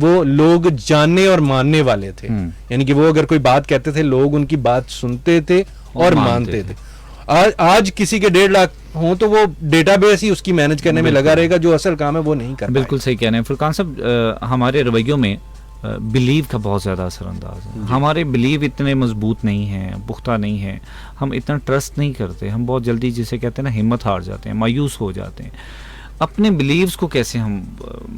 وہ لوگ جاننے اور ماننے والے تھے. یعنی کہ وہ اگر کوئی بات کہتے تھے لوگ ان کی بات سنتے تھے اور مانتے تھے. آج کسی کے 1.5 لاکھ ہوں تو وہ ڈیٹا بیس ہی اس کی مینج کرنے میں لگا رہے گا, جو اصل کام ہے وہ نہیں کر. بالکل صحیح کہہ رہے ہیں فرقان صاحب. ہمارے رویوں میں بلیو کا بہت زیادہ اثر انداز ہے. ہمارے بلیو اتنے مضبوط نہیں ہیں, پختہ نہیں ہیں, ہم اتنا ٹرسٹ نہیں کرتے, ہم بہت جلدی جسے کہتے ہیں نا ہمت ہار جاتے ہیں, مایوس ہو جاتے ہیں. اپنے بلیوز کو کیسے ہم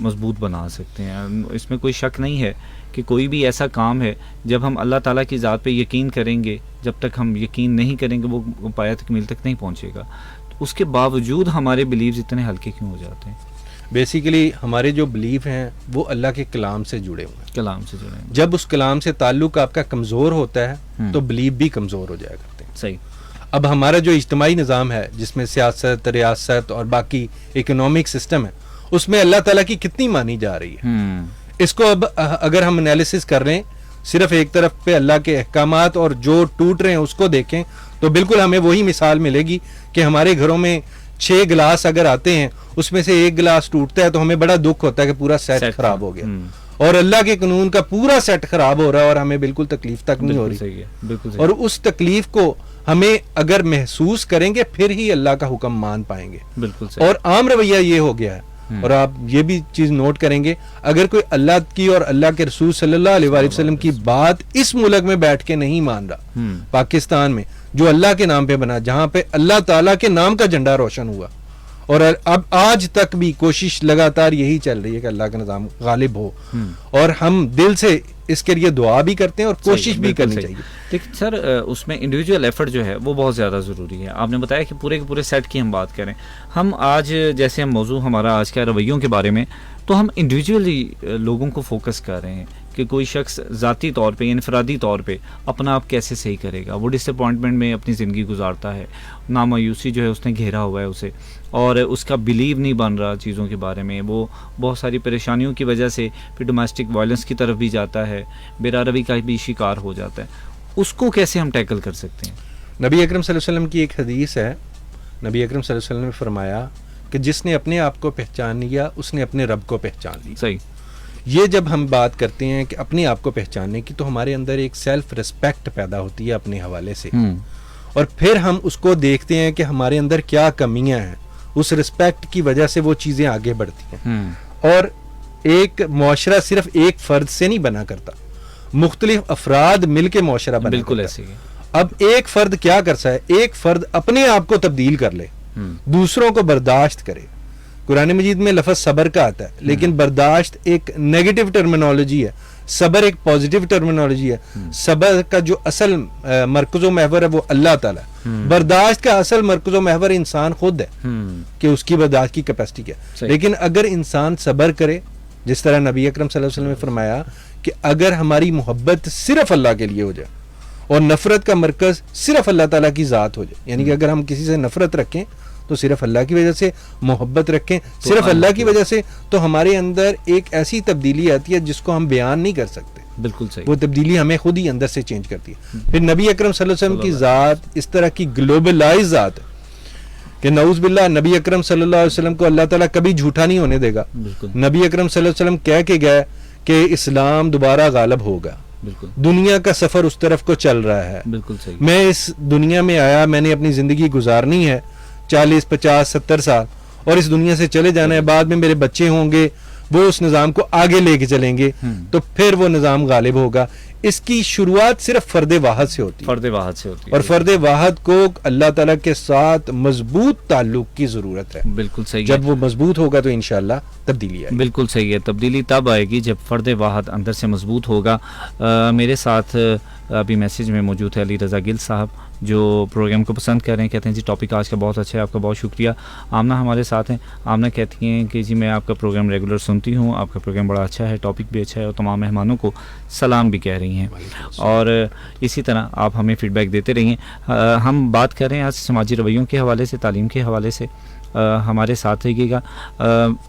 مضبوط بنا سکتے ہیں؟ اس میں کوئی شک نہیں ہے کہ کوئی بھی ایسا کام ہے جب ہم اللہ تعالیٰ کی ذات پہ یقین کریں گے, جب تک ہم یقین نہیں کریں گے وہ پایہ تکمیل تک نہیں پہنچے گا. اس کے باوجود ہمارے بلیوز اتنے ہلکے کیوں ہو جاتے ہیں؟ بیسیکلی ہمارے جو بلیف ہیں وہ اللہ کے کلام سے جڑے ہوئے ہیں. کلام سے جڑے ہیں. جب اس کلام سے تعلق آپ کا کمزور ہوتا ہے تو بلیف بھی کمزور ہو جایا کرتے ہیں. صحیح. اب ہمارا جو اجتماعی نظام ہے جس میں سیاست, ریاست اور باقی اکنامک سسٹم ہے, اس میں اللہ تعالیٰ کی کتنی مانی جا رہی ہے. اس کو اب اگر ہم انالیسس کر رہے ہیں صرف ایک طرف پہ اللہ کے احکامات اور جو ٹوٹ رہے ہیں اس کو دیکھیں تو بالکل ہمیں وہی مثال ملے گی کہ ہمارے گھروں میں 6 گلاس اگر آتے ہیں اس میں سے 1 گلاس ٹوٹتا ہے تو ہمیں بڑا دکھ ہوتا ہے کہ پورا سیٹ خراب ہو گیا. اور اللہ کے قانون کا پورا سیٹ خراب ہو رہا ہے اور ہمیں بالکل تکلیف تک نہیں ہو رہی. اور اس تکلیف کو ہمیں اگر محسوس کریں گے پھر ہی اللہ کا حکم مان پائیں گے. بالکل. اور عام رویہ یہ ہو گیا ہے. اور آپ یہ بھی چیز نوٹ کریں گے, اگر کوئی اللہ کی اور اللہ کے رسول صلی اللہ علیہ وآلہ وسلم کی بات اس ملک میں بیٹھ کے نہیں مان رہا, پاکستان میں جو اللہ کے نام پہ بنا, جہاں پہ اللہ تعالیٰ کے نام کا جھنڈا روشن ہوا, اور اب آج تک بھی کوشش لگاتار یہی چل رہی ہے کہ اللہ کا نظام غالب ہو, اور ہم دل سے اس کے لیے دعا بھی کرتے ہیں اور کوشش بھی کرنی چاہیے. لیکن سر اس میں انڈیویجول ایفرٹ جو ہے وہ بہت زیادہ ضروری ہے. آپ نے بتایا کہ پورے کے پورے سیٹ کی ہم بات کریں. ہم آج جیسے ہم موضوع ہمارا آج کا رویوں کے بارے میں, تو ہم انڈیویجولی لوگوں کو فوکس کر رہے ہیں کہ کوئی شخص ذاتی طور پہ انفرادی طور پہ اپنا آپ کیسے صحیح کرے گا. وہ ڈس اپوائنٹمنٹ میں اپنی زندگی گزارتا ہے, نامایوسی جو ہے اس نے گھیرا ہوا ہے اسے, اور اس کا بلیو نہیں بن رہا چیزوں کے بارے میں. وہ بہت ساری پریشانیوں کی وجہ سے پھر ڈومیسٹک وائلنس کی طرف بھی جاتا ہے, بے روی کا بھی شکار ہو جاتا ہے. اس کو کیسے ہم ٹیکل کر سکتے ہیں؟ نبی اکرم صلی اللہ علیہ وسلم کی ایک حدیث ہے. نبی اکرم صلی اللہ علیہ وسلم نے فرمایا کہ جس نے اپنے آپ کو پہچان لیا اس نے اپنے رب کو پہچان لیا. صحیح. یہ جب ہم بات کرتے ہیں کہ اپنے آپ کو پہچاننے کی, تو ہمارے اندر ایک سیلف ریسپیکٹ پیدا ہوتی ہے اپنے حوالے سے, اور پھر ہم اس کو دیکھتے ہیں کہ ہمارے اندر کیا کمیاں ہیں. اس ریسپیکٹ کی وجہ سے وہ چیزیں آگے بڑھتی ہیں. اور ایک معاشرہ صرف ایک فرد سے نہیں بنا کرتا, مختلف افراد مل کے معاشرہ بنا. بالکل ایسے ہی. اب ایک فرد کیا کرتا ہے, ایک فرد اپنے آپ کو تبدیل کر لے, دوسروں کو برداشت کرے. قرآن مجید میں لفظ صبر کا آتا ہے, لیکن برداشت ایک نیگیٹو ٹرمینالوجی ہے, صبر ایک پازیٹیو ٹرمینالوجی ہے. صبر کا جو اصل مرکز و محور ہے وہ اللہ تعالیٰ ہے. برداشت کا اصل مرکز و محور انسان خود ہے کہ اس کی برداشت کی کیپیسٹی کیا. لیکن اگر انسان صبر کرے, جس طرح نبی اکرم صلی اللہ علیہ وسلم نے فرمایا کہ اگر ہماری محبت صرف اللہ کے لیے ہو جائے اور نفرت کا مرکز صرف اللہ تعالیٰ کی ذات ہو جائے, یعنی کہ اگر ہم کسی سے نفرت رکھیں تو صرف اللہ کی وجہ سے, محبت رکھیں صرف اللہ کی وجہ سے, تو ہمارے اندر ایک ایسی تبدیلی آتی ہے جس کو ہم بیان نہیں کر سکتے. بالکل صحیح. وہ تبدیلی ہمیں خود ہی اندر سے چینج کرتی ہے. پھر نبی اکرم صلی اللہ علیہ وسلم کی ذات اس طرح کی گلوبلائز ذات ہے کہ نعوذ باللہ نبی اکرم صلی اللہ علیہ وسلم کو اللہ تعالیٰ کبھی جھوٹا نہیں ہونے دے گا. نبی اکرم صلی اللہ علیہ وسلم کہہ کے گئے کہ اسلام دوبارہ غالب ہوگا. دنیا کا سفر اس طرف کو چل رہا ہے. بالکل صحیح. میں اس دنیا میں آیا, میں نے اپنی زندگی گزارنی ہے 40 50 70 سال, اور اس دنیا سے چلے جانا ہے. بعد میں میرے بچے ہوں گے, وہ اس نظام کو آگے لے کے چلیں گے, تو پھر وہ نظام غالب ہوگا. اس کی شروعات صرف فرد واحد سے ہوتی ہے. فرد واحد سے ہوتی ہے. اور فرد واحد کو اللہ تعالیٰ کے ساتھ مضبوط تعلق کی ضرورت ہے. بالکل صحیح. جب وہ مضبوط ہوگا تو انشاءاللہ تبدیلی آئے گی. بالکل صحیح ہے. تبدیلی تب آئے گی جب فرد واحد اندر سے مضبوط ہوگا. میرے ساتھ ابھی میسیج میں موجود ہے علی رضا گل صاحب, جو پروگرام کو پسند کر رہے ہیں. کہتے ہیں جی ٹاپک آج کا بہت اچھا ہے, آپ کا بہت شکریہ. آمنہ ہمارے ساتھ ہیں. آمنہ کہتی ہیں کہ جی میں آپ کا پروگرام ریگولر سنتی ہوں, آپ کا پروگرام بڑا اچھا ہے, ٹاپک بھی اچھا ہے, اور تمام مہمانوں کو سلام بھی کہہ رہی ہیں. اور اسی طرح آپ ہمیں فیڈ بیک دیتے رہیے. ہم بات کر رہے ہیں آج سماجی رویوں کے حوالے سے, تعلیم کے حوالے سے, ہمارے ساتھ رہیے گا.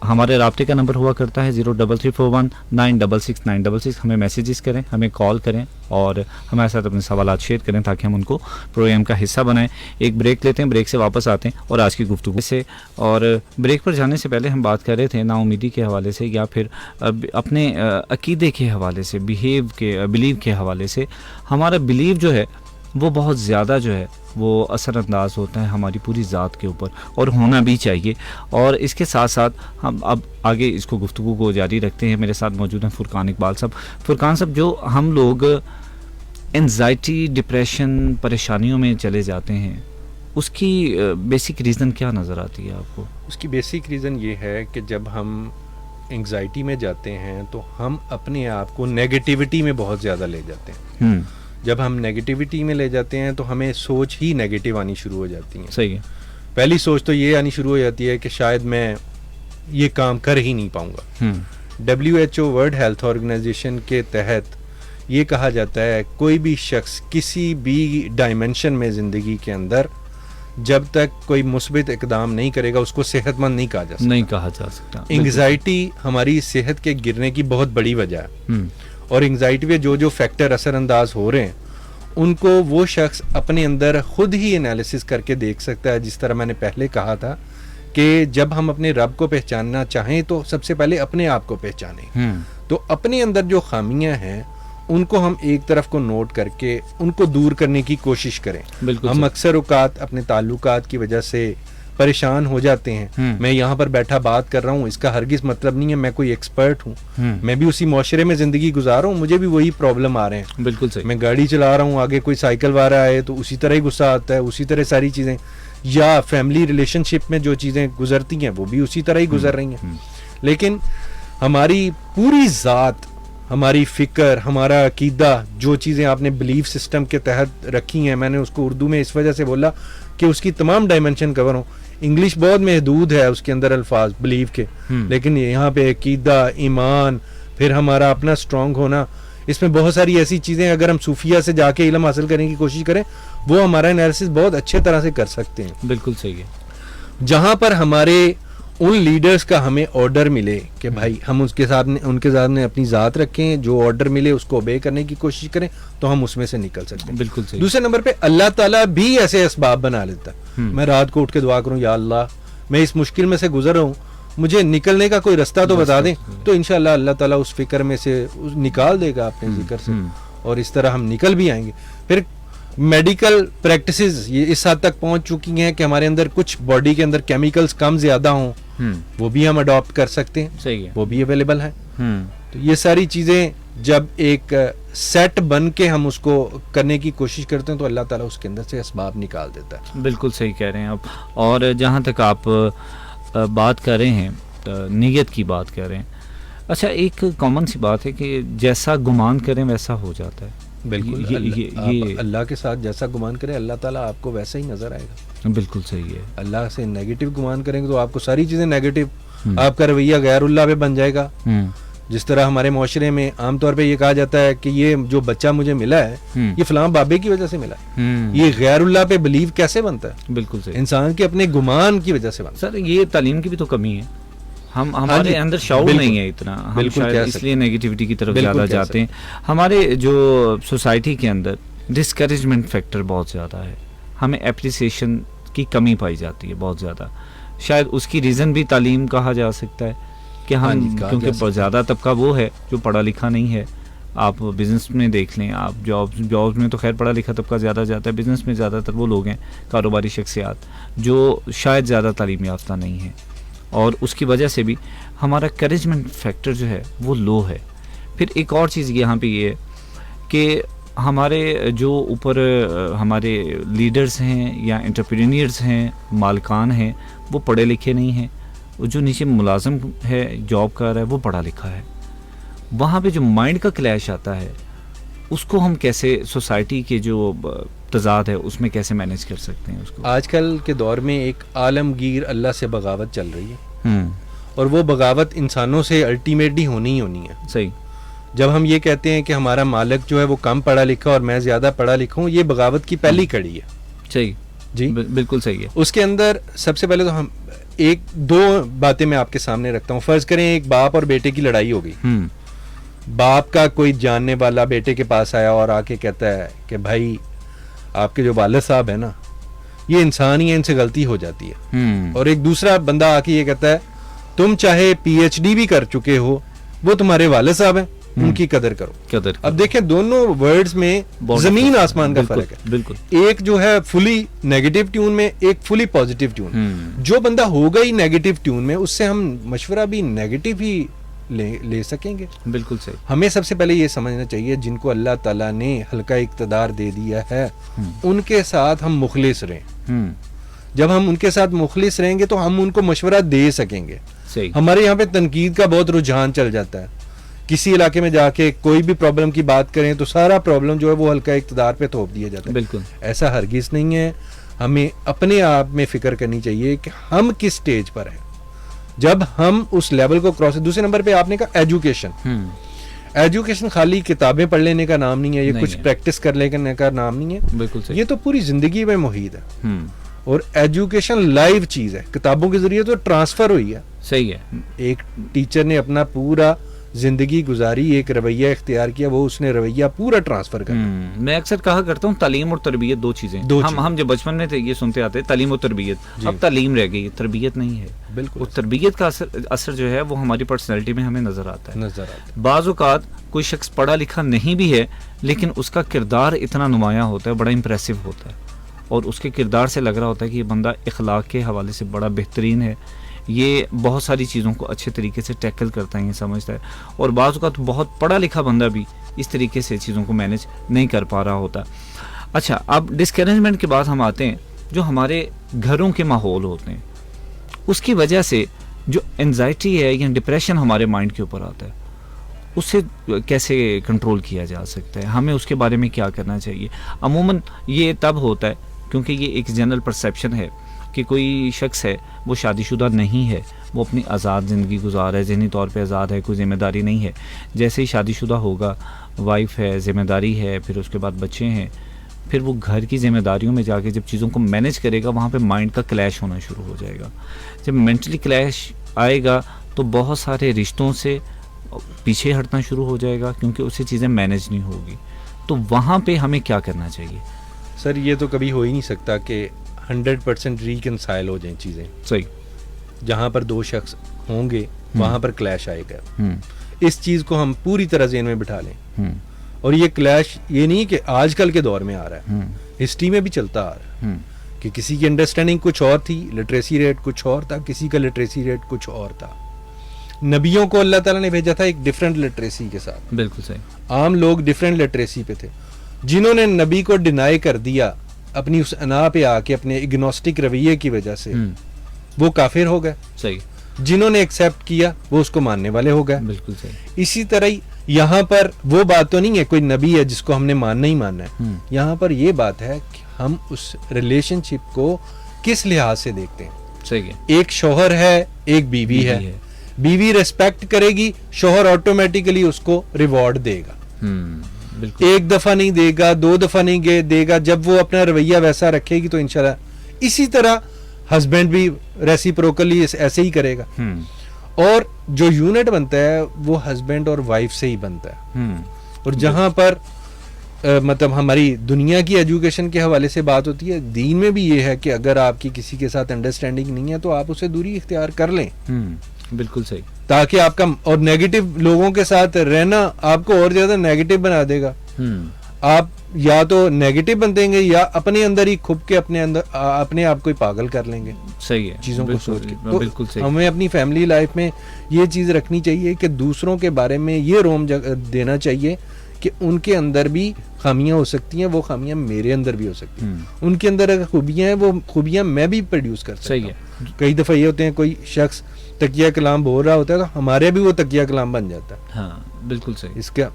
ہمارے رابطے کا نمبر ہوا کرتا ہے 03341966966. ہمیں میسیجز کریں, ہمیں کال کریں اور ہمارے ساتھ اپنے سوالات شیئر کریں تاکہ ہم ان کو پروگرام کا حصہ بنائیں. ایک بریک لیتے ہیں, بریک سے واپس آتے ہیں اور آج کی گفتگو سے. اور بریک پر جانے سے پہلے ہم بات کر رہے تھے نا امیدی کے حوالے سے یا پھر اپنے عقیدے کے حوالے سے, بلیو کے حوالے سے. ہمارا بلیو جو ہے وہ بہت زیادہ جو ہے وہ اثر انداز ہوتا ہے ہماری پوری ذات کے اوپر, اور ہونا بھی چاہیے. اور اس کے ساتھ ساتھ ہم اب آگے اس کو گفتگو کو جاری رکھتے ہیں. میرے ساتھ موجود ہیں فرقان اقبال صاحب. فرقان صاحب, جو ہم لوگ انزائٹی, ڈپریشن, پریشانیوں میں چلے جاتے ہیں, اس کی بیسک ریزن کیا نظر آتی ہے آپ کو؟ اس کی بیسک ریزن یہ ہے کہ جب ہم انگزائٹی میں جاتے ہیں تو ہم اپنے آپ کو نیگیٹیوٹی میں بہت زیادہ لے جاتے ہیں. جب ہم نیگیٹیوٹی میں لے جاتے ہیں تو ہمیں سوچ ہی نیگیٹیو آنی شروع ہو جاتی ہیں. صحیح ہے. پہلی سوچ تو یہ آنی شروع ہو جاتی ہے کہ شاید میں یہ کام کر ہی نہیں پاؤں گا. WHO ورلڈ ہیلتھ آرگنائزیشن کے تحت یہ کہا جاتا ہے کوئی بھی شخص کسی بھی ڈائمنشن میں زندگی کے اندر جب تک کوئی مثبت اقدام نہیں کرے گا اس کو صحت مند نہیں کہا جا سکتا. نہیں کہا جا سکتا. انگزائٹی ہماری صحت کے گرنے کی بہت بڑی وجہ ہے. اور انگزائٹی پہ جو فیکٹر اثر انداز ہو رہے ہیں ان کو وہ شخص اپنے اندر خود ہی انالیسس کر کے دیکھ سکتا ہے. جس طرح میں نے پہلے کہا تھا کہ جب ہم اپنے رب کو پہچاننا چاہیں تو سب سے پہلے اپنے آپ کو پہچانیں. تو اپنے اندر جو خامیاں ہیں ان کو ہم ایک طرف کو نوٹ کر کے ان کو دور کرنے کی کوشش کریں. ہم اکثر اوقات اپنے تعلقات کی وجہ سے پریشان ہو جاتے ہیں. میں یہاں پر بیٹھا بات کر رہا ہوں, اس کا ہرگز مطلب نہیں ہے میں کوئی ایکسپرٹ ہوں. میں بھی اسی معاشرے میں زندگی گزار رہا ہوں, مجھے بھی وہی پرابلم آ رہے ہیں. بالکل صحیح. میں گاڑی چلا رہا ہوں, آگے کوئی سائیکل والا آئے تو اسی طرح ہی غصہ آتا ہے, اسی طرح ساری چیزیں, یا فیملی ریلیشن شپ میں جو چیزیں گزرتی ہیں وہ بھی اسی طرح ہی گزر رہی ہیں. لیکن ہماری پوری ذات, ہماری فکر, ہمارا عقیدہ, جو چیزیں آپ نے بلیف سسٹم کے تحت رکھی ہیں, میں نے اس کو اردو میں اس وجہ سے بولا کہ اس کی تمام ڈائمنشن کور ہوں. انگلش بہت محدود ہے اس کے اندر الفاظ بلیف کے, لیکن یہاں پہ عقیدہ, ایمان, پھر ہمارا اپنا اسٹرانگ ہونا, اس میں بہت ساری ایسی چیزیں اگر ہم صوفیہ سے جا کے علم حاصل کرنے کی کوشش کریں وہ ہمارا انالیسس بہت اچھے طرح سے کر سکتے ہیں. بالکل صحیح ہے. جہاں پر ہمارے ان لیڈرز کا ہمیں آرڈر ملے کہ بھائی ہم ان کے ساتھ اپنی ذات رکھیں, جو آرڈر ملے اس کو اوبے کرنے کی کوشش کریں تو ہم اس میں سے نکل سکتے ہیں. بالکل صحیح. دوسرے نمبر پہ اللہ تعالیٰ بھی ایسے اسباب بنا لیتا ہے. میں رات کو اٹھ کے دعا کروں یا اللہ میں اس مشکل میں سے گزر رہا ہوں, مجھے نکلنے کا کوئی رستہ تو بتا دیں, تو انشاءاللہ اللہ تعالیٰ اس فکر میں سے نکال دے گا اپنے ذکر سے, اور اس طرح ہم نکل بھی آئیں گے. پھر میڈیکل پریکٹسز یہ اس حد تک پہنچ چکی ہیں کہ ہمارے اندر کچھ باڈی کے اندر کیمیکلز کم زیادہ ہوں وہ بھی ہم اڈاپٹ کر سکتے ہیں. صحیح ہے. وہ بھی اویلیبل ہیں. تو یہ ساری چیزیں جب ایک سیٹ بن کے ہم اس کو کرنے کی کوشش کرتے ہیں تو اللہ تعالیٰ اس کے اندر سے اسباب نکال دیتا ہے. بالکل صحیح کہہ رہے ہیں آپ. اور جہاں تک آپ بات کر رہے ہیں, نیت کی بات کر رہے ہیں, اچھا ایک کامن سی بات ہے کہ جیسا گمان کریں ویسا ہو جاتا ہے. بالکل. آپ اللہ کے ساتھ جیسا گمان کریں اللہ تعالیٰ آپ کو ویسا ہی نظر آئے گا. بالکل صحیح ہے. اللہ سے نیگیٹو گمان کریں گے تو آپ کو ساری چیزیں نیگیٹو, آپ کا رویہ غیر اللہ پہ بن جائے گا. جس طرح ہمارے معاشرے میں عام طور پہ یہ کہا جاتا ہے کہ یہ جو بچہ مجھے ملا ہے یہ فلاں بابے کی وجہ سے ملا ہے, یہ غیر اللہ پہ بلیو کیسے بنتا ہے؟ بالکل صحیح. انسان کے اپنے گمان کی وجہ سے بنتا ہے. سر یہ تعلیم کی بھی تو کمی ہے, ہمارے اندر شعور نہیں ہے اتنا, ہم شاید اس لیے نیگیٹیوٹی کی طرف زیادہ جاتے ہیں. ہمارے جو سوسائٹی کے اندر ڈسکریجمنٹ فیکٹر بہت زیادہ ہے, ہمیں اپریسیشن کی کمی پائی جاتی ہے بہت زیادہ. شاید اس کی ریزن بھی تعلیم کہا جا سکتا ہے کہ ہم کیونکہ زیادہ طبقہ وہ ہے جو پڑھا لکھا نہیں ہے. آپ بزنس میں دیکھ لیں, آپ جاب میں تو خیر پڑھا لکھا طبقہ زیادہ جاتا ہے, بزنس میں زیادہ تر وہ لوگ ہیں کاروباری شخصیات جو شاید زیادہ تعلیم یافتہ نہیں ہیں, اور اس کی وجہ سے بھی ہمارا کریجمنٹ فیکٹر جو ہے وہ لو ہے. پھر ایک اور چیز یہاں پہ یہ ہے کہ ہمارے جو اوپر ہمارے لیڈرز ہیں یا انٹرپرینئرز ہیں, مالکان ہیں, وہ پڑھے لکھے نہیں ہیں. جو نیچے ملازم ہے, جاب کر رہا ہے, وہ پڑھا لکھا ہے. وہاں پہ جو مائنڈ کا کلیش آتا ہے اس کو ہم کیسے سوسائٹی کے جو تضاد ہے اس میں کیسے مینیج کر سکتے ہیں اس کو؟ آج کل کے دور میں ایک عالمگیر اللہ سے بغاوت چل رہی ہے, اور وہ بغاوت انسانوں سے الٹیمیٹلی ہونی ہی ہونی ہے. صحیح. جب ہم یہ کہتے ہیں کہ ہمارا مالک جو ہے وہ کم پڑھا لکھا اور میں زیادہ پڑھا لکھا ہوں, یہ بغاوت کی پہلی کڑی ہے. صحیح. جی بالکل صحیح ہے. اس کے اندر سب سے پہلے تو ہم ایک دو باتیں میں آپ کے سامنے رکھتا ہوں. فرض کریں ایک باپ اور بیٹے کی لڑائی ہو گئی. باپ کا کوئی جاننے والا بیٹے کے پاس آیا اور آ کے کہتا ہے کہ بھائی آپ کے جو والد صاحب ہیں نا یہ انسان ہی ہے, ان سے غلطی ہو جاتی ہے. اور ایک دوسرا بندہ آ کے یہ کہتا ہے تم چاہے PhD بھی کر چکے ہو, وہ تمہارے والد صاحب ہیں, ان کی قدر کرو. اب دیکھیں دونوں ورڈز میں زمین آسمان کا فرق ہے. بالکل ایک جو ہے فلی نیگیٹو ٹیون میں, ایک فلی پازیٹیو ٹیون. جو بندہ ہوگا ہی نیگیٹو ٹیون میں, اس سے ہم مشورہ بھی نیگیٹو ہی لے سکیں گے. بالکل صحیح. ہمیں سب سے پہلے یہ سمجھنا چاہیے جن کو اللہ تعالیٰ نے ہلکا اقتدار دے دیا ہے ان کے ساتھ ہم مخلص رہیں. جب ہم ان کے ساتھ مخلص رہیں گے تو ہم ان کو مشورہ دے سکیں گے. ہمارے یہاں پہ تنقید کا بہت رجحان چل جاتا ہے. کسی علاقے میں جا کے کوئی بھی پرابلم کی بات کریں تو سارا پرابلم جو ہے وہ ہلکا اقتدار پہ تھوپ دیا جاتا ہے. بالکل ایسا ہرگز نہیں ہے. ہمیں اپنے آپ میں فکر کرنی چاہیے کہ ہم کس سٹیج پر ہیں. جب ہم اس لیول کو کراس. دوسرے نمبر پہ آپ نے کہا ایجوکیشن. ایجوکیشن خالی کتابیں پڑھ لینے کا نام نہیں ہے, یہ کچھ پریکٹس کر لینے کا نام نہیں ہے. بالکل یہ تو پوری زندگی میں محیط ہے. اور ایجوکیشن لائیو چیز ہے. کتابوں کے ذریعے تو ٹرانسفر ہوئی ہے. صحیح ہے. ایک ٹیچر نے اپنا پورا زندگی گزاری, ایک رویہ اختیار کیا, وہ اس نے رویہ پورا ٹرانسفر کر. میں اکثر کہا کرتا ہوں تعلیم اور تربیت دو چیزیں. ہم جب بچپن میں تھے یہ سنتے آتے تعلیم اور تربیت. اب تعلیم رہ گئی, تربیت نہیں ہے. بالکل. اور تربیت کا اثر جو ہے وہ ہماری پرسنالٹی میں ہمیں نظر آتا ہے. بعض اوقات کوئی شخص پڑھا لکھا نہیں بھی ہے لیکن اس کا کردار اتنا نمایاں ہوتا ہے, بڑا امپریسو ہوتا ہے, اور اس کے کردار سے لگ رہا ہوتا ہے کہ یہ بندہ اخلاق کے حوالے سے بڑا بہترین ہے, یہ بہت ساری چیزوں کو اچھے طریقے سے ٹیکل کرتا ہے, یہ سمجھتا ہے. اور بعض اوقات بہت پڑھا لکھا بندہ بھی اس طریقے سے چیزوں کو مینیج نہیں کر پا رہا ہوتا. اچھا, اب ڈسکریجمنٹ کے بعد ہم آتے ہیں جو ہمارے گھروں کے ماحول ہوتے ہیں, اس کی وجہ سے جو انزائٹی ہے یا ڈپریشن ہمارے مائنڈ کے اوپر آتا ہے, اس سے کیسے کنٹرول کیا جا سکتا ہے, ہمیں اس کے بارے میں کیا کرنا چاہیے. عموماً یہ تب ہوتا ہے کیونکہ یہ ایک جنرل پرسیپشن ہے کہ کوئی شخص ہے وہ شادی شدہ نہیں ہے, وہ اپنی آزاد زندگی گزار ہے, ذہنی طور پہ آزاد ہے, کوئی ذمہ داری نہیں ہے. جیسے ہی شادی شدہ ہوگا, وائف ہے, ذمہ داری ہے, پھر اس کے بعد بچے ہیں, پھر وہ گھر کی ذمہ داریوں میں جا کے جب چیزوں کو مینیج کرے گا وہاں پہ مائنڈ کا کلیش ہونا شروع ہو جائے گا. جب مینٹلی کلیش آئے گا تو بہت سارے رشتوں سے پیچھے ہٹنا شروع ہو جائے گا کیونکہ اسے چیزیں مینیج نہیں ہوگی. تو وہاں پہ ہمیں کیا کرنا چاہیے؟ سر یہ تو کبھی ہو ہی نہیں سکتا کہ 100% ریکنسائل ہو جائیں چیزیں. صحیح. جہاں پر دو شخص ہوں گے وہاں پر کلیش آئے گا. اس چیز کو ہم پوری طرح ذہن میں بٹھا لیں. اور یہ کلیش یہ نہیں کہ آج کل کے دور میں آ رہا ہے, ہسٹری میں بھی چلتا آ رہا ہے کہ کسی کی انڈرسٹینڈنگ کچھ اور تھی, لٹریسی ریٹ کچھ اور تھا, کسی کا لٹریسی ریٹ کچھ اور تھا. نبیوں کو اللہ تعالیٰ نے بھیجا تھا ایک ڈیفرنٹ لٹریسی کے ساتھ. بالکل صحیح. عام لوگ ڈیفرنٹ لٹریسی پہ تھے. جنہوں نے نبی کو ڈینائی کر دیا اپنی اس انا پہ آ کے اپنے اگنوسٹک رویے کی وجہ سے, وہ کافر ہو گئے. صحیح. جنہوں نے ایکسیپٹ کیا وہ اس کو ماننے والے ہو گئے. بالکل صحیح. اسی طرح یہاں پر وہ بات تو نہیں ہے کوئی نبی ہے جس کو ہم نے ماننا ہی ماننا ہے. یہاں پر یہ بات ہے کہ ہم اس ریلیشن شپ کو کس لحاظ سے دیکھتے ہیں. صحیح ہے. ایک شوہر ہے, ایک بیوی ہے. بیوی ریسپیکٹ کرے گی, شوہر آٹومیٹیکلی اس کو ریوارڈ دے گا. ایک دفعہ نہیں دے گا, دو دفعہ نہیں دے گا. جب وہ اپنا رویہ ویسا رکھے گی تو انشاءاللہ اسی طرح ہسبینڈ بھی ریسیپروکلی ایسے ہی کرے گا. اور جو یونٹ بنتا ہے وہ ہسبینڈ اور وائف سے ہی بنتا ہے. اور جہاں پر مطلب ہماری دنیا کی ایجوکیشن کے حوالے سے بات ہوتی ہے, دین میں بھی یہ ہے کہ اگر آپ کی کسی کے ساتھ انڈرسٹینڈنگ نہیں ہے تو آپ اسے دوری اختیار کر لیں. بالکل صحیح. تاکہ آپ کا اور نیگیٹو لوگوں کے ساتھ رہنا آپ کو اور زیادہ نیگیٹو بنا دے گا. آپ یا تو نیگیٹو بن دیں گے یا اپنے اندر ہی کھپ کے اپنے آپ کو ہی پاگل کر لیں گے. صحیح ہے. چیزوں کو سوچ کے. بالکل صحیح. ہمیں اپنی فیملی لائف میں یہ چیز رکھنی چاہیے کہ دوسروں کے بارے میں یہ روم دینا چاہیے کہ ان کے اندر بھی خامیاں ہو سکتی ہیں, وہ خامیاں میرے اندر بھی ہو سکتی ہیں. ان کے اندر اگر خوبیاں ہیں وہ خوبیاں میں بھی پروڈیوس کر سکتا ہوں. صحیح ہے. کئی دفعہ یہ ہوتے ہیں کوئی شخص تکیہ کلام بول رہا ہوتا ہے تو ہمارے بھی وہ تکیہ کلام بن جاتا ہے. ہاں بالکل صحیح. اس کا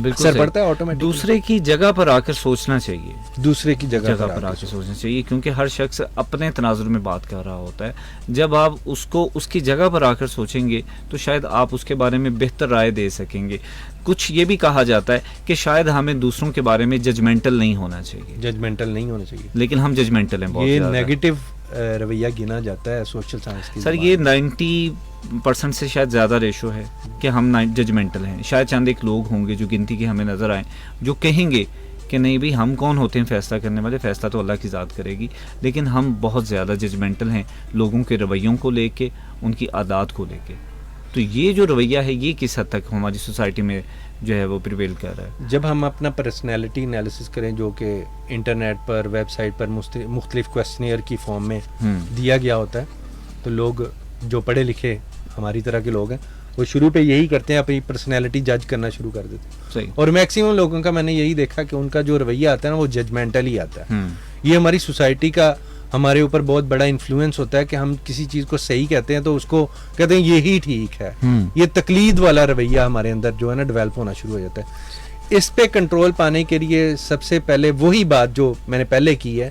اثر پڑتا ہے آٹومیٹک. دوسرے کی جگہ پر آ کر سوچنا چاہیے. دوسرے کی جگہ پر آ کے سوچنا چاہیے کیونکہ ہر شخص اپنے تناظر میں بات کر رہا ہوتا ہے. جب آپ اس کو اس کی جگہ پر آ کر سوچیں گے تو شاید آپ اس کے بارے میں بہتر رائے دے سکیں گے. کچھ یہ بھی کہا جاتا ہے کہ شاید ہمیں دوسروں کے بارے میں ججمنٹل نہیں ہونا چاہیے. ججمنٹل نہیں ہونا چاہیے لیکن ہم ججمنٹل ہیں. یہ نیگیٹو رویہ گنا جاتا ہے سوشل سائنس کی. سر یہ 90% سے شاید زیادہ ریشو ہے کہ ہم ججمنٹل ہیں. شاید چند ایک لوگ ہوں گے جو گنتی کے ہمیں نظر آئیں جو کہیں گے کہ نہیں بھی ہم کون ہوتے ہیں فیصلہ کرنے والے, فیصلہ تو اللہ کی ذات کرے گی, لیکن ہم بہت زیادہ ججمنٹل ہیں لوگوں کے رویوں کو لے کے, ان کی عادات کو لے کے. تو یہ جو رویہ ہے یہ کس حد تک ہماری سوسائٹی میں جو ہے وہ پریویل کر رہا ہے. جب ہم اپنا پرسنالٹی انالیسس کریں جو کہ انٹرنیٹ پر ویب سائٹ پر مختلف کویسچنیئر کی فارم میں دیا گیا ہوتا ہے, تو لوگ جو پڑھے لکھے ہماری طرح کے لوگ ہیں وہ شروع پہ یہی کرتے ہیں, اپنی پرسنالٹی جج کرنا شروع کر دیتے ہیں. صحیح. اور میکسیمم لوگوں کا میں نے یہی دیکھا کہ ان کا جو رویہ آتا ہے نا وہ ججمنٹل ہی آتا ہے. یہ ہماری سوسائٹی کا ہمارے اوپر بہت بڑا انفلوئنس ہوتا ہے کہ ہم کسی چیز کو صحیح کہتے ہیں تو اس کو کہتے ہیں یہی ٹھیک ہے. یہ تقلید والا رویہ ہمارے اندر جو ہے نا ڈیولپ ہونا شروع ہو جاتا ہے. اس پہ کنٹرول پانے کے لیے سب سے پہلے وہی بات جو میں نے پہلے کی ہے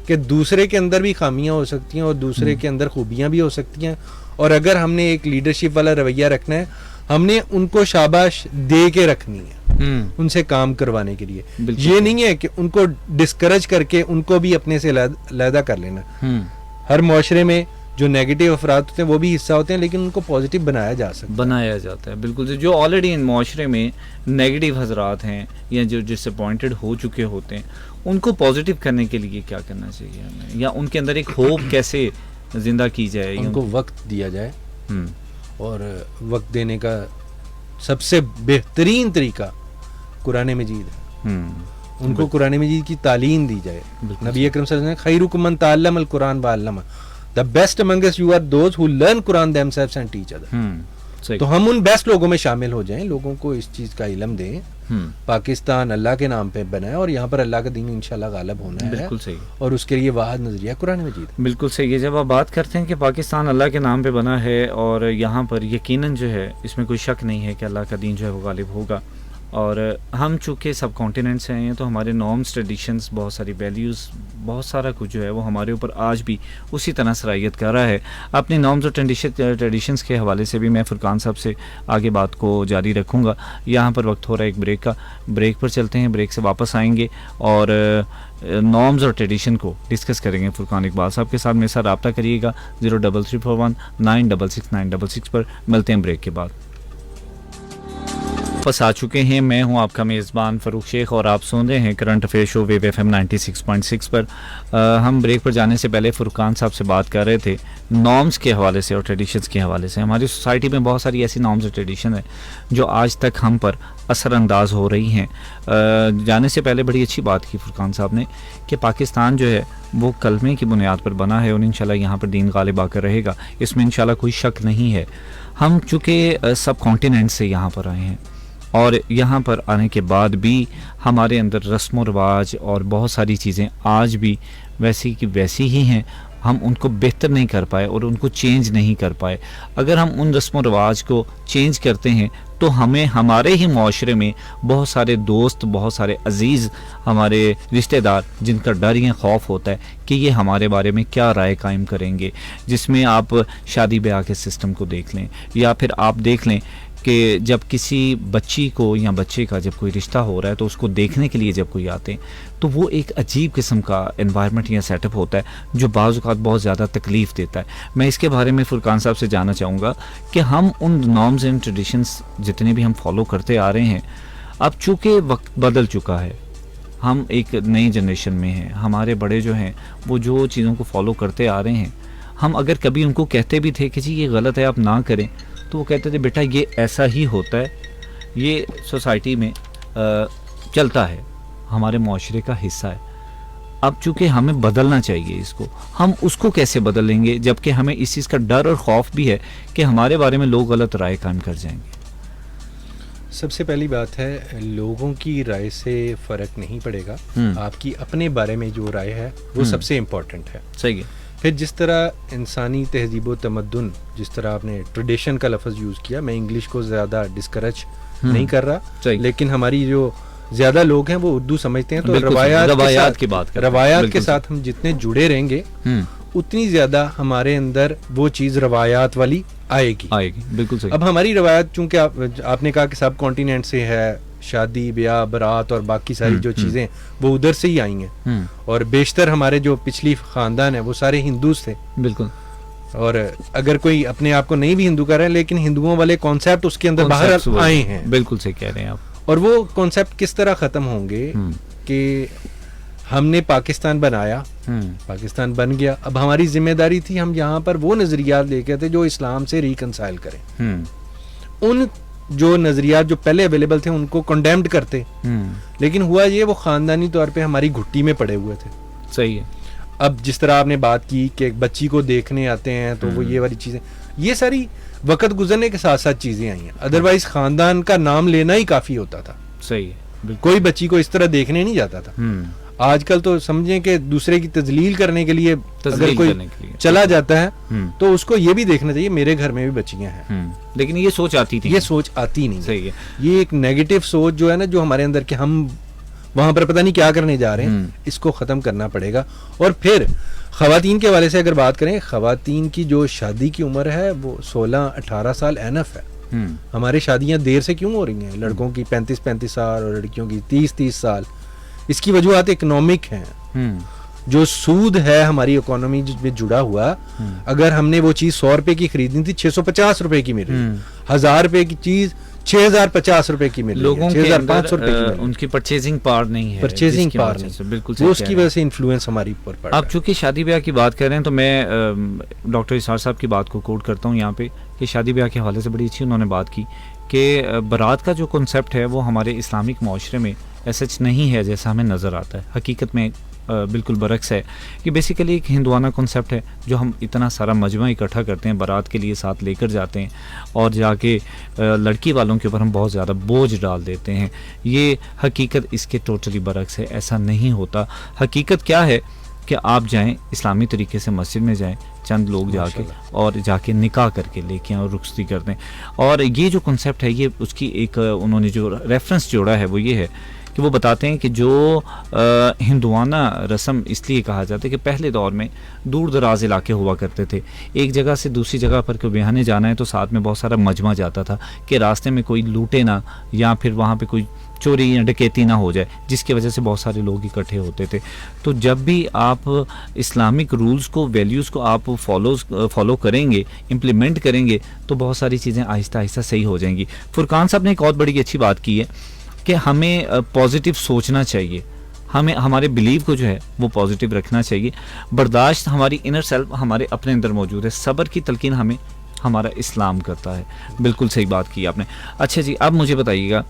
کہ دوسرے کے اندر بھی خامیاں ہو سکتی ہیں اور دوسرے کے اندر خوبیاں بھی ہو سکتی ہیں, اور اگر ہم نے ایک لیڈرشپ والا رویہ رکھنا ہے ہم نے ان کو شاباش دے کے رکھنی ہے ان سے کام کروانے کے لیے. یہ نہیں ہے کہ ان کو ڈسکریج کر کے ان کو بھی اپنے سے علیحدہ کر لینا. ہر معاشرے میں جو نیگیٹو افراد ہوتے ہیں وہ بھی حصہ ہوتے ہیں, لیکن ان کو پازیٹیو بنایا جا سکتا ہے, بنایا جاتا ہے. بالکل. جو آلریڈی ان معاشرے میں نیگیٹو حضرات ہیں یا جو ڈس اپوائنٹڈ ہو چکے ہوتے ہیں ان کو پازیٹیو کرنے کے لیے کیا کرنا چاہیے ہمیں, یا ان کے اندر ایک ہوپ کیسے زندہ کی جائے؟ ان کو وقت دیا جائے, اور وقت دینے کا سب سے بہترین طریقہ قرآن مجید ہے. ان کو قرآن مجید کی تعلیم دی جائے. نبی اکرم صلی اللہ علیہ وسلم خیرکم من تعلم القرآن وعلمہ, the best among us you are those who learn Quran themselves and teach others. تو ہم ان بیسٹ لوگوں میں شامل ہو جائیں, لوگوں کو اس چیز کا علم دیں. پاکستان اللہ کے نام پہ بنا ہے اور یہاں پر اللہ کا دین انشاءاللہ غالب ہونا ہے. بالکل صحیح. اور اس کے لیے واحد نظریہ قرآن مجید. بالکل صحیح ہے. جب آپ بات کرتے ہیں کہ پاکستان اللہ کے نام پہ بنا ہے اور یہاں پر یقیناً جو ہے اس میں کوئی شک نہیں ہے کہ اللہ کا دین جو ہے وہ غالب ہوگا, اور ہم چونکہ سب کانٹیننٹ سے ہیں تو ہمارے نارمس ٹریڈیشنز بہت ساری ویلیوز بہت سارا کچھ جو ہے وہ ہمارے اوپر آج بھی اسی طرح صلاحیت کر رہا ہے. اپنے نارمز اور ٹریڈیشنز کے حوالے سے بھی میں فرقان صاحب سے آگے بات کو جاری رکھوں گا. یہاں پر وقت ہو رہا ہے ایک بریک کا, بریک پر چلتے ہیں, بریک سے واپس آئیں گے اور نارمز اور ٹریڈیشن کو ڈسکس کریں گے فرقان اقبال صاحب کے ساتھ. میرے ساتھ رابطہ کریے گا 03341 966 پر. ملتے ہیں بریک کے بعد. واپس آ چکے ہیں, میں ہوں آپ کا میزبان فروخ شیخ اور آپ سن رہے ہیں کرنٹ افیئر شو ویو ایف ایم 96.6 پر. ہم بریک پر جانے سے پہلے فرقان صاحب سے بات کر رہے تھے نارمز کے حوالے سے اور ٹریڈیشنز کے حوالے سے. ہماری سوسائٹی میں بہت ساری ایسی نارمز اور ٹریڈیشن ہیں جو آج تک ہم پر اثر انداز ہو رہی ہیں. جانے سے پہلے بڑی اچھی بات کی فرقان صاحب نے کہ پاکستان جو ہے وہ کلمے کی بنیاد پر بنا ہے اور انشاءاللہ یہاں پر دین غالب آ کر رہے گا, اس میں انشاءاللہ کوئی شک نہیں ہے. ہم چونکہ سب کانٹیننٹ سے یہاں پر آئے ہیں اور یہاں پر آنے کے بعد بھی ہمارے اندر رسم و رواج اور بہت ساری چیزیں آج بھی ویسی کی ویسی ہی ہیں. ہم ان کو بہتر نہیں کر پائے اور ان کو چینج نہیں کر پائے. اگر ہم ان رسم و رواج کو چینج کرتے ہیں تو ہمیں ہمارے ہی معاشرے میں بہت سارے دوست, بہت سارے عزیز, ہمارے رشتہ دار جن کا ڈر یا خوف ہوتا ہے کہ یہ ہمارے بارے میں کیا رائے قائم کریں گے. جس میں آپ شادی بیاہ کے سسٹم کو دیکھ لیں یا پھر آپ دیکھ لیں کہ جب کسی بچی کو یا بچے کا جب کوئی رشتہ ہو رہا ہے تو اس کو دیکھنے کے لیے جب کوئی آتے ہیں تو وہ ایک عجیب قسم کا انوائرمنٹ یا سیٹ اپ ہوتا ہے جو بعض اوقات بہت زیادہ تکلیف دیتا ہے. میں اس کے بارے میں فرقان صاحب سے جاننا چاہوں گا کہ ہم ان نارمز اینڈ ٹریڈیشنز جتنے بھی ہم فالو کرتے آ رہے ہیں, اب چونکہ وقت بدل چکا ہے, ہم ایک نئی جنریشن میں ہیں, ہمارے بڑے جو ہیں وہ جو چیزوں کو فالو کرتے آ رہے ہیں, ہم اگر کبھی ان کو کہتے بھی تھے کہ جی یہ غلط ہے آپ نہ کریں تو وہ کہتے تھے بیٹا یہ ایسا ہی ہوتا ہے, یہ سوسائٹی میں چلتا ہے, ہمارے معاشرے کا حصہ ہے. اب چونکہ ہمیں بدلنا چاہیے اس کو, ہم اس کو کیسے بدل لیں گے جبکہ ہمیں اس چیز کا ڈر اور خوف بھی ہے کہ ہمارے بارے میں لوگ غلط رائے قائم کر جائیں گے. سب سے پہلی بات ہے لوگوں کی رائے سے فرق نہیں پڑے گا, آپ کی اپنے بارے میں جو رائے ہے وہ سب سے امپورٹنٹ ہے. صحیح ہے. پھر جس طرح انسانی تہذیب و تمدن, جس طرح آپ نے ٹریڈیشن کا لفظ یوز کیا, میں انگلش کو زیادہ ڈسکریج نہیں کر رہا, لیکن ہماری جو زیادہ لوگ ہیں وہ اردو سمجھتے ہیں, تو روایات کی بات روایات کے ساتھ ہم جتنے جڑے رہیں گے اتنی زیادہ ہمارے اندر وہ چیز روایات والی آئے گی. بالکل صحیح. اب ہماری روایت چونکہ آپ نے کہا کہ سب کانٹیننٹ سے ہے, شادی بیاہ برات اور باقی ساری جو چیزیں وہ ادھر سے ہی آئی ہیں، اور بیشتر ہمارے جو پچھلی خاندان ہیں وہ سارے ہندوز تھے. بالکل. اور اگر کوئی اپنے آپ کو نہیں بھی ہندو کر رہا ہے لیکن ہندوؤں والے کانسیپٹ اس کے اندر باہر آئے ہیں. بالکل صحیح کہہ رہے ہیں آپ. اور وہ کانسیپٹ کس طرح ختم ہوں گے کہ ہم نے پاکستان بنایا، پاکستان بن گیا، اب ہماری ذمہ داری تھی ہم یہاں پر وہ نظریات لے کے آتے جو اسلام سے ریکنسائل کریں. ان جو نظریات جو پہلے اویلیبل تھے ان کو کنڈیمڈ کرتے، لیکن ہوا یہ وہ خاندانی طور پہ ہماری گھٹی میں پڑے ہوئے تھے. صحیح ہے. اب جس طرح آپ نے بات کی کہ ایک بچی کو دیکھنے آتے ہیں تو وہ یہ والی چیزیں، یہ ساری وقت گزرنے کے ساتھ ساتھ چیزیں آئی ہیں. ادروائز خاندان کا نام لینا ہی کافی ہوتا تھا. صحیح ہے. کوئی بچی کو اس طرح دیکھنے نہیں جاتا تھا. آج کل تو سمجھیں کہ دوسرے کی تذلیل کرنے کے لیے اگر کوئی چلا جاتا ہے تو اس کو یہ بھی دیکھنا چاہیے میرے گھر میں بھی بچیاں ہیں. لیکن یہ سوچ آتی تھی، یہ سوچ آتی نہیں. صحیح ہے. یہ ایک نیگیٹو سوچ جو ہے نا جو ہمارے اندر کہ ہم وہاں پر پتہ نہیں کیا کرنے جا رہے ہیں، اس کو ختم کرنا پڑے گا. اور پھر خواتین کے حوالے سے اگر بات کریں، خواتین کی جو شادی کی عمر ہے وہ 16-18 سال اینف ہے. ہماری شادیاں دیر سے کیوں ہو رہی ہیں؟ لڑکوں کی 35 سال اور لڑکیوں کی 30 سال. اس کی وجوہات اکنامک ہیں. جو سود ہے ہماری اکانومی میں جڑا ہوا، اگر ہم نے وہ چیز 100 روپے کی خریدنی تھی 650 روپے کی مل رہی ہے، 1000 روپے کی چیز 6050 روپے کی مل رہی ہے. لوگوں کے اندر ان کی پرچیزنگ پاور نہیں ہے، پرچیزنگ پاور نہیں. بالکل وہ اس کی وجہ سے انفلوئنس ہماری اوپر پڑ رہا ہے. آپ چونکہ شادی بیاہ کی بات کر رہے ہیں تو میں ڈاکٹر اسحاق صاحب کی بات کو کوٹ کرتا ہوں یہاں پہ کہ شادی بیاہ کے حوالے سے بڑی اچھی انہوں نے بات کی کہ برات کا جو کنسیپٹ ہے وہ ہمارے اسلامک معاشرے میں ایسا نہیں ہے جیسا ہمیں نظر آتا ہے. حقیقت میں بالکل برعکس ہے. یہ بیسیکلی ایک ہندوانہ کنسیپٹ ہے جو ہم اتنا سارا مجمع اکٹھا کرتے ہیں، برات کے لیے ساتھ لے کر جاتے ہیں اور جا کے لڑکی والوں کے اوپر ہم بہت زیادہ بوجھ ڈال دیتے ہیں. یہ حقیقت اس کے ٹوٹلی برعکس ہے. ایسا نہیں ہوتا. حقیقت کیا ہے کہ آپ جائیں اسلامی طریقے سے مسجد میں جائیں، چند لوگ جا کے اور جا کے نکاح کر کے لے کے آئیں اور رخصتی کر دیں. اور یہ جو کنسیپٹ ہے، یہ اس کی ایک انہوں نے جو ریفرنس جوڑا ہے وہ یہ ہے کہ وہ بتاتے ہیں کہ جو ہندوانہ رسم اس لیے کہا جاتا ہے کہ پہلے دور میں دور دراز علاقے ہوا کرتے تھے. ایک جگہ سے دوسری جگہ پر کوئی بیاہنے جانا ہے تو ساتھ میں بہت سارا مجمع جاتا تھا کہ راستے میں کوئی لوٹے نہ یا پھر وہاں پہ کوئی چوری یا ڈکیتی نہ ہو جائے، جس کی وجہ سے بہت سارے لوگ اکٹھے ہوتے تھے. تو جب بھی آپ اسلامک رولز کو، ویلیوز کو آپ فالو کریں گے، امپلیمنٹ کریں گے تو بہت ساری چیزیں آہستہ آہستہ صحیح ہو جائیں گی. فرقان صاحب نے ایک اور بڑی اچھی بات کی ہے کہ ہمیں پازیٹیو سوچنا چاہیے، ہمیں ہمارے بلیو کو جو ہے وہ پازیٹیو رکھنا چاہیے. برداشت ہماری انر سیلف ہمارے اپنے اندر موجود ہے. صبر کی تلقین ہمیں ہمارا اسلام کرتا ہے. بالکل صحیح بات کی آپ نے. اچھا جی، اب مجھے بتائیے گا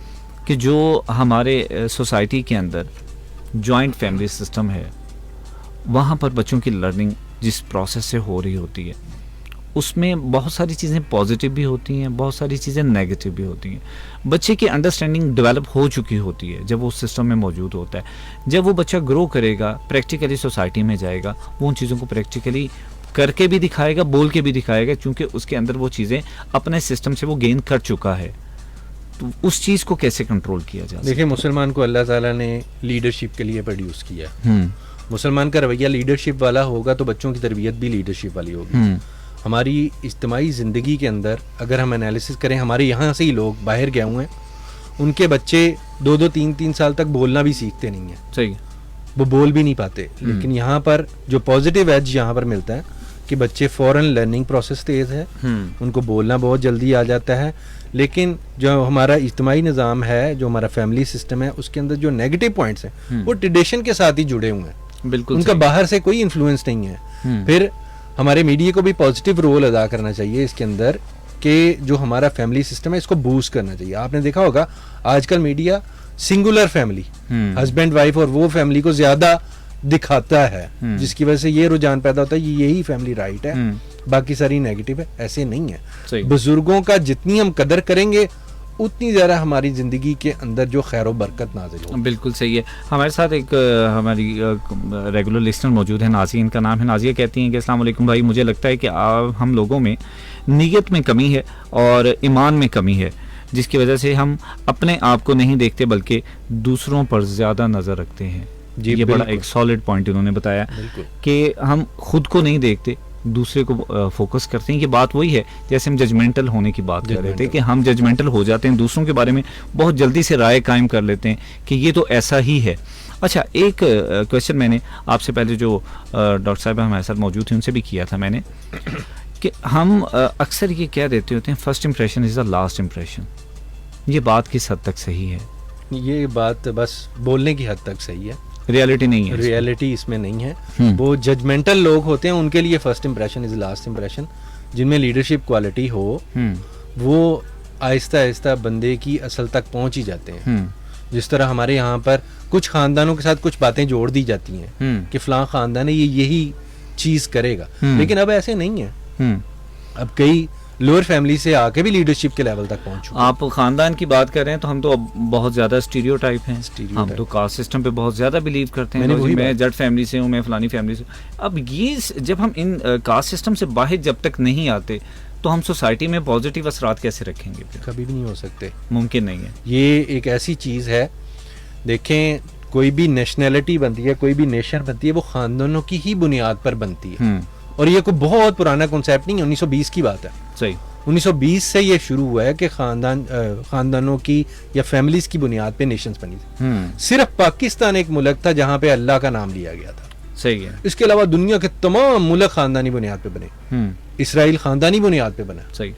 کہ جو ہمارے سوسائٹی کے اندر جوائنٹ فیملی سسٹم ہے، وہاں پر بچوں کی لرننگ جس پروسیس سے ہو رہی ہوتی ہے اس میں بہت ساری چیزیں پازیٹیو بھی ہوتی ہیں، بہت ساری چیزیں نیگیٹو بھی ہوتی ہیں. بچے کی انڈرسٹینڈنگ ڈیولپ ہو چکی ہوتی ہے جب وہ اس سسٹم میں موجود ہوتا ہے. جب وہ بچہ گرو کرے گا، پریکٹیکلی سوسائٹی میں جائے گا، وہ ان چیزوں کو پریکٹیکلی کر کے بھی دکھائے گا، بول کے بھی دکھائے گا، کیونکہ اس کے اندر وہ چیزیں اپنے سسٹم سے وہ گین کر چکا ہے. تو اس چیز کو کیسے کنٹرول کیا جائے؟ دیکھیں، مسلمان کو اللہ تعالیٰ نے لیڈرشپ کے لیے پروڈیوس کیا ہے. مسلمان کا رویہ لیڈرشپ والا ہوگا تو بچوں کی تربیت بھی لیڈرشپ والی ہوگی. ہماری اجتماعی زندگی کے اندر اگر ہم انالیسس کریں، ہمارے یہاں سے ہی لوگ باہر گئے ہوئے ہیں، ان کے بچے 2-3 سال تک بولنا بھی سیکھتے نہیں ہیں. صحیح، وہ بول بھی نہیں پاتے. لیکن یہاں پر جو پازیٹیو ایج یہاں پر ملتا ہے کہ بچے فوراً لرننگ پروسیس تیز ہے، ان کو بولنا بہت جلدی آ جاتا ہے. لیکن جو ہمارا اجتماعی نظام ہے، جو ہمارا فیملی سسٹم ہے، اس کے اندر جو نیگیٹو پوائنٹس ہیں وہ ٹریڈیشن کے ساتھ ہی جڑے ہوئے ہیں. بالکل ان کا باہر سے کوئی انفلوئنس نہیں ہے. پھر ہمارے میڈیا کو بھی پازیٹیو رول ادا کرنا چاہیے اس کے اندر کہ جو ہمارا فیملی سسٹم ہے اس کو بوسٹ کرنا چاہیے. آپ نے دیکھا ہوگا آج کل media singular family, husband wife اور وہ فیملی کو زیادہ دکھاتا ہے، جس کی وجہ سے یہ رجحان پیدا ہوتا ہے یہی فیملی رائٹ ہے، باقی ساری نیگیٹو ہے. ایسے نہیں ہے. بزرگوں کا جتنی ہم قدر کریں گے اتنی زیادہ ہماری زندگی کے اندر جو خیر و برکت نازل ہو. بالکل صحیح ہے. ہمارے ساتھ ایک ہماری ریگولر لسنر موجود ہے، نازیہ ان کا نام ہے. نازیہ کہتی ہیں کہ السلام علیکم بھائی، مجھے لگتا ہے کہ ہم لوگوں میں نیت میں کمی ہے اور ایمان میں کمی ہے، جس کی وجہ سے ہم اپنے آپ کو نہیں دیکھتے بلکہ دوسروں پر زیادہ نظر رکھتے ہیں. یہ بڑا ایک سالڈ پوائنٹ انہوں نے بتایا کہ ہم خود کو نہیں دیکھتے، دوسرے کو فوکس کرتے ہیں. یہ بات وہی ہے جیسے ہم ججمنٹل ہونے کی بات کر رہے تھے کہ ہم ججمنٹل ہو جاتے ہیں دوسروں کے بارے میں, بہت جلدی سے رائے قائم کر لیتے ہیں کہ یہ تو ایسا ہی ہے. اچھا, ایک کویشچن میں نے آپ سے پہلے جو ڈاکٹر صاحب ہمارے ساتھ موجود تھے ان سے بھی کیا تھا میں نے, کہ ہم اکثر یہ کہہ دیتے ہوتے ہیں first impression is the last impression. یہ بات کس حد تک صحیح ہے؟ یہ بات بس بولنے کی حد تک صحیح ہے, ریالٹی نہیں ہے. ریالٹی اس میں نہیں ہے. وہ ججمنٹل لوگ ہوتے ہیں ان کے لیے first impression is last impression. جن میں لیڈرشپ کوالٹی ہو وہ آہستہ آہستہ بندے کی اصل تک پہنچ ہی جاتے ہیں. جس طرح ہمارے یہاں پر کچھ خاندانوں کے ساتھ کچھ باتیں جوڑ دی جاتی ہیں کہ فلاں خاندان ہے یہ یہی چیز کرے گا, لیکن اب ایسے نہیں ہے. اب کئی لوور فیملی سے آ کے بھی لیڈرشپ کے لیول تک پہنچ چکے. آپ خاندان کی بات کر رہے ہیں تو ہم تو اب بہت زیادہ اسٹیریو ٹائپ ہیں, ہم تو کاسٹ سسٹم پہ بہت زیادہ بلیو کرتے ہیں. میں جٹ فیملی سے ہوں, میں فلانی فیملی سے. اب یہ جب ہم ان کاسٹ سسٹم سے باہر جب تک نہیں آتے تو ہم سوسائٹی میں پازیٹیو اثرات کیسے رکھیں گے؟ کبھی بھی نہیں ہو سکتے, ممکن نہیں ہے. یہ ایک ایسی چیز ہے, دیکھیں کوئی بھی نیشنلٹی بنتی ہے, کوئی بھی نیشن بنتی ہے, وہ خاندانوں کی ہی بنیاد پر بنتی ہے. اور یہ کوئی بہت پرانا کنسیپٹ نہیں ہے, 1920 کی بات ہے. صحیح, 1920 سے یہ شروع ہوا ہے کہ خاندانوں کی یا فیملیز کی بنیاد پہ نیشنز بنی تھی. صرف پاکستان ایک ملک تھا جہاں پہ اللہ کا نام لیا گیا تھا. صحیح ہے. اس کے علاوہ دنیا کے تمام ملک خاندانی بنیاد پہ بنے. اسرائیل خاندانی بنیاد پہ بنا. صحیح.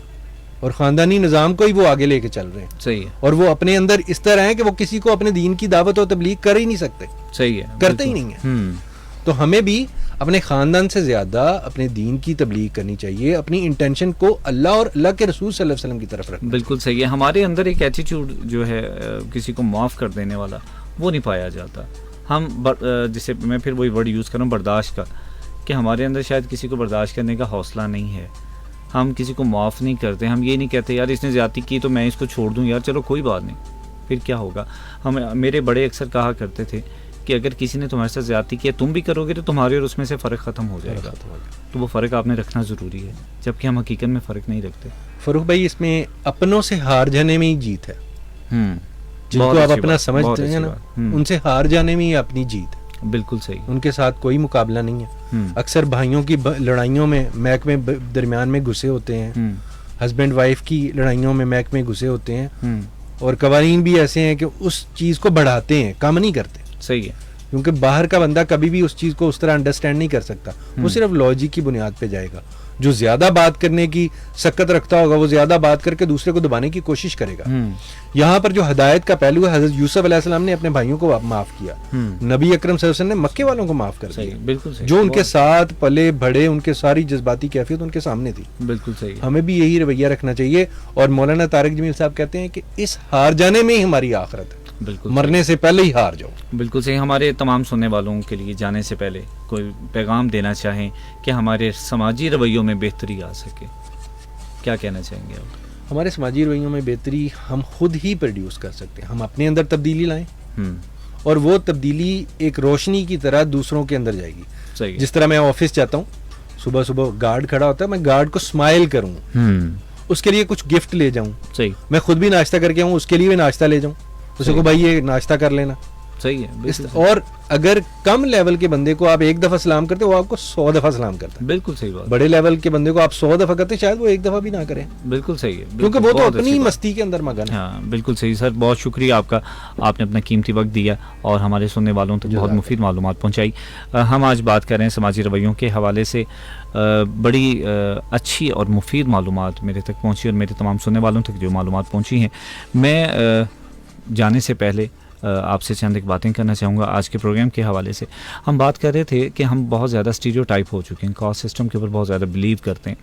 اور خاندانی نظام کو ہی وہ آگے لے کے چل رہے ہیں. صحیح ہے. اور وہ اپنے اندر اس طرح ہیں کہ وہ کسی کو اپنے دین کی دعوت و تبلیغ کر ہی نہیں سکتے. صحیح ہے, کرتے ہی نہیں ہیں. تو ہمیں بھی اپنے خاندان سے زیادہ اپنے دین کی تبلیغ کرنی چاہیے, اپنی انٹینشن کو اللہ اور اللہ کے رسول صلی اللہ علیہ وسلم کی طرف رکھنا. بالکل صحیح ہے. ہمارے اندر ایک ایٹیٹیوڈ جو ہے کسی کو معاف کر دینے والا وہ نہیں پایا جاتا. ہم جسے میں پھر وہی ورڈ یوز کروں برداشت کا, کہ ہمارے اندر شاید کسی کو برداشت کرنے کا حوصلہ نہیں ہے. ہم کسی کو معاف نہیں کرتے. ہم یہ نہیں کہتے یار اس نے زیادتی کی تو میں اس کو چھوڑ دوں, یار چلو کوئی بات نہیں, پھر کیا ہوگا. میرے بڑے اکثر کہا کرتے تھے کہ اگر کسی نے تمہارے ساتھ زیادتی کیا تم بھی کرو گے تو تمہارے اور اس میں سے فرق ختم ہو جائے گا. تو وہ فرق آپ نے رکھنا ضروری ہے, جبکہ ہم حقیقت میں فرق نہیں رکھتے. فروخ بھائی, اس میں اپنوں سے ہار جانے میں ہی جیت ہے. جن کو آپ اپنا سمجھتے ہیں نا, ان سے ہار جانے میں ہی اپنی جیت ہے. بالکل صحیح. ان کے ساتھ کوئی مقابلہ نہیں ہے. اکثر بھائیوں کی لڑائیوں میں محکمے درمیان میں گھسے ہوتے ہیں, ہسبینڈ وائف کی لڑائیوں میں محکمے گھسے ہوتے ہیں, اور قوانین بھی ایسے ہیں کہ اس چیز کو بڑھاتے ہیں, کم نہیں کرتے. صحیح ہے. کیونکہ باہر کا بندہ کبھی بھی اس چیز کو اس طرح انڈرسٹینڈ نہیں کر سکتا. وہ صرف لاجک کی بنیاد پہ جائے گا. جو زیادہ بات کرنے کی سکت رکھتا ہوگا وہ زیادہ بات کر کے دوسرے کو دبانے کی کوشش کرے گا. یہاں پر جو ہدایت کا پہلو ہے, حضرت یوسف علیہ السلام نے اپنے بھائیوں کو معاف کیا, نبی اکرم صلی اللہ علیہ وسلم نے مکے والوں کو معاف کر دیا. بالکل صحیح. جو ان کے ساتھ پلے بڑھے, ان کے ساری جذباتی کیفیت ان کے سامنے تھی. بالکل صحیح. ہمیں بھی یہی رویہ رکھنا چاہیے. اور مولانا طارق جمیل صاحب کہتے ہیں کہ اس ہار جانے میں ہی ہماری آخرت ہے. بالکل, مرنے سے پہلے ہی ہار جاؤ. بالکل صحیح. ہمارے تمام سننے والوں کے لیے جانے سے پہلے کوئی پیغام دینا چاہیں کہ ہمارے سماجی رویوں میں بہتری آ سکے, کیا کہنا چاہیں گے آپ؟ ہمارے سماجی رویوں میں بہتری ہم خود ہی پروڈیوس کر سکتے ہیں. ہم اپنے اندر تبدیلی لائیں, اور وہ تبدیلی ایک روشنی کی طرح دوسروں کے اندر جائے گی. صحیح. جس طرح میں آفس جاتا ہوں, صبح صبح گارڈ کھڑا ہوتا ہے, میں گارڈ کو اسمائل کروں, اس کے لیے کچھ گفٹ لے جاؤں. صحیح. میں خود بھی ناشتہ کر کے آؤں, اس کے لیے بھی ناشتہ لے جاؤں, اسے کو بھائی یہ ناشتہ کر لینا. صحیح ہے. اور اگر کم لیول کے بندے کو آپ ایک دفعہ سلام کرتے وہ آپ کو 100 دفعہ سلام کرتا ہے. بالکل صحیح بات. بڑے لیول کے بندے کو آپ 100 دفعہ کرتے شاید وہ ایک دفعہ بھی نہ کریں. بالکل صحیح ہے, کیونکہ وہ تو اپنی مستی کے اندر مگن ہے. ہاں بالکل صحیح سر, بہت شکریہ آپ کا, آپ نے اپنا قیمتی وقت دیا اور ہمارے سننے والوں تک بہت مفید معلومات پہنچائی. ہم آج بات کر رہے ہیں سماجی رویوں کے حوالے سے. بڑی اچھی اور مفید معلومات میرے تک پہنچی اور میرے تمام سننے والوں تک جو معلومات پہنچی ہیں. میں جانے سے پہلے آپ سے چند ایک باتیں کرنا چاہوں گا. آج کے پروگرام کے حوالے سے ہم بات کر رہے تھے کہ ہم بہت زیادہ اسٹیریو ٹائپ ہو چکے ہیں, کاسٹ سسٹم کے اوپر بہت زیادہ بلیو کرتے ہیں.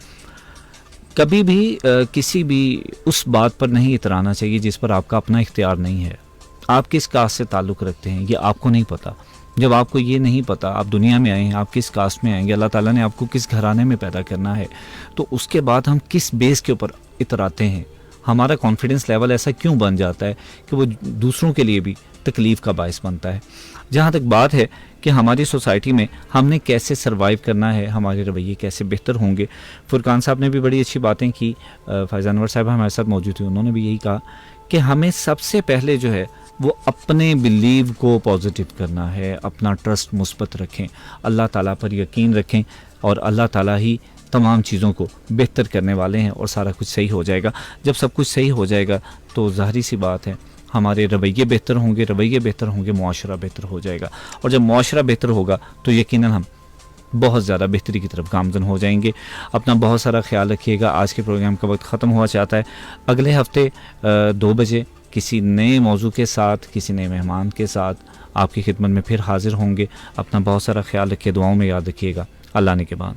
کبھی بھی کسی بھی اس بات پر نہیں اترانا چاہیے جس پر آپ کا اپنا اختیار نہیں ہے. آپ کس کاسٹ سے تعلق رکھتے ہیں یہ آپ کو نہیں پتہ. جب آپ کو یہ نہیں پتہ, آپ دنیا میں آئے ہیں, آپ کس کاسٹ میں آئیں گے, اللہ تعالیٰ نے آپ کو کس گھرانے میں پیدا کرنا ہے, تو اس کے بعد ہم کس بیس کے اوپر اتراتے ہیں. ہمارا کانفیڈنس لیول ایسا کیوں بن جاتا ہے کہ وہ دوسروں کے لیے بھی تکلیف کا باعث بنتا ہے. جہاں تک بات ہے کہ ہماری سوسائٹی میں ہم نے کیسے سروائیو کرنا ہے, ہمارے رویے کیسے بہتر ہوں گے. فرقان صاحب نے بھی بڑی اچھی باتیں کی, فیض انور صاحب ہمارے ساتھ موجود تھے, انہوں نے بھی یہی کہا کہ ہمیں سب سے پہلے جو ہے وہ اپنے بلیو کو پازیٹیو کرنا ہے، اپنا ٹرسٹ مثبت رکھیں، اللہ تعالیٰ پر یقین رکھیں، اور اللہ تعالیٰ ہی تمام چیزوں کو بہتر کرنے والے ہیں، اور سارا کچھ صحیح ہو جائے گا۔ جب سب کچھ صحیح ہو جائے گا تو ظاہری سی بات ہے ہمارے رویے بہتر ہوں گے، معاشرہ بہتر ہو جائے گا، اور جب معاشرہ بہتر ہوگا تو یقیناً ہم بہت زیادہ بہتری کی طرف گامزن ہو جائیں گے۔ اپنا بہت سارا خیال رکھیے گا۔ آج کے پروگرام کا وقت ختم ہوا چاہتا ہے، اگلے ہفتے 2 بجے کسی نئے موضوع کے ساتھ، کسی نئے مہمان کے ساتھ آپ کی خدمت میں پھر حاضر ہوں گے۔ اپنا بہت سارا خیال رکھیے، دعاؤں میں یاد رکھیے گا۔ اللہ نے کے بعد